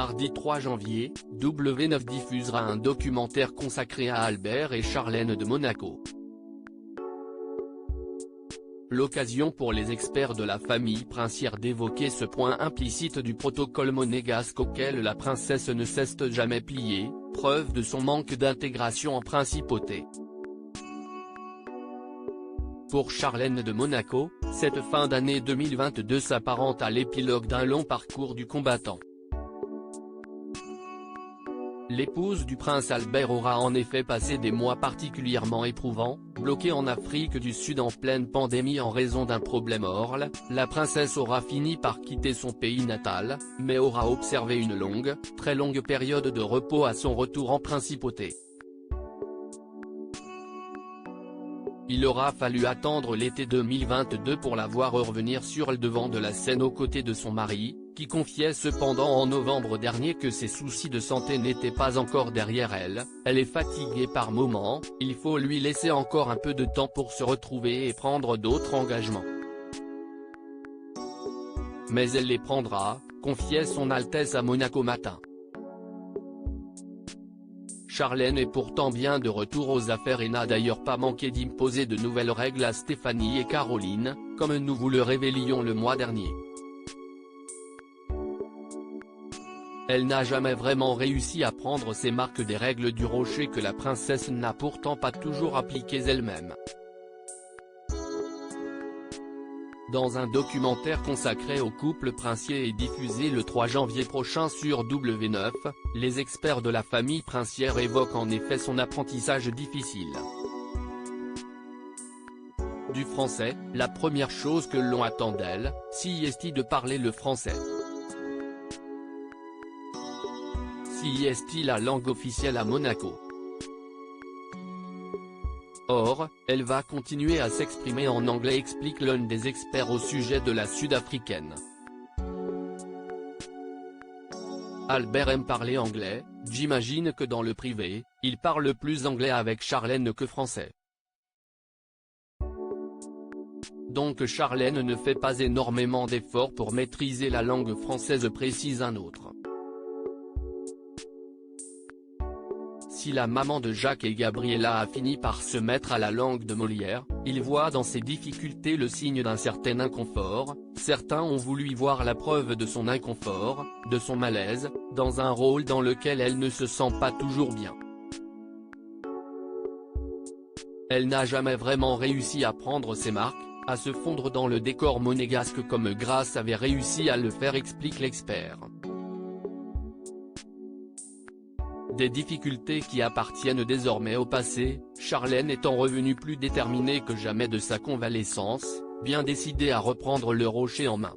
Mardi 3 janvier, W9 diffusera un documentaire consacré à Albert et Charlène de Monaco. L'occasion pour les experts de la famille princière d'évoquer ce point implicite du protocole monégasque auquel la princesse ne s'est jamais pliée, preuve de son manque d'intégration en principauté. Pour Charlène de Monaco, cette fin d'année 2022 s'apparente à l'épilogue d'un long parcours du combattant. L'épouse du prince Albert aura en effet passé des mois particulièrement éprouvants, bloquée en Afrique du Sud en pleine pandémie en raison d'un problème orale. La princesse aura fini par quitter son pays natal, mais aura observé une longue, très longue période de repos à son retour en principauté. Il aura fallu attendre l'été 2022 pour la voir revenir sur le devant de la scène aux côtés de son mari, qui confiait cependant en novembre dernier que ses soucis de santé n'étaient pas encore derrière elle. Elle est fatiguée par moments, il faut lui laisser encore un peu de temps pour se retrouver et prendre d'autres engagements. Mais elle les prendra, confiait son Altesse à Monaco Matin. Charlène est pourtant bien de retour aux affaires et n'a d'ailleurs pas manqué d'imposer de nouvelles règles à Stéphanie et Caroline, comme nous vous le révélions le mois dernier. Elle n'a jamais vraiment réussi à prendre ses marques des règles du rocher que la princesse n'a pourtant pas toujours appliquées elle-même. Dans un documentaire consacré au couple princier et diffusé le 3 janvier prochain sur W9, les experts de la famille princière évoquent en effet son apprentissage difficile. Du français, la première chose que l'on attend d'elle, si est de parler le français. Si est la langue officielle à Monaco. Or, elle va continuer à s'exprimer en anglais, explique l'un des experts au sujet de la Sud-Africaine. Albert aime parler anglais, j'imagine que dans le privé, il parle plus anglais avec Charlène que français. Donc Charlène ne fait pas énormément d'efforts pour maîtriser la langue française, précise un autre. Si la maman de Jacques et Gabriella a fini par se mettre à la langue de Molière, il voit dans ses difficultés le signe d'un certain inconfort. Certains ont voulu y voir la preuve de son inconfort, de son malaise, dans un rôle dans lequel elle ne se sent pas toujours bien. Elle n'a jamais vraiment réussi à prendre ses marques, à se fondre dans le décor monégasque comme Grace avait réussi à le faire, explique l'expert. Des difficultés qui appartiennent désormais au passé, Charlène étant revenue plus déterminée que jamais de sa convalescence, bien décidée à reprendre le rocher en main.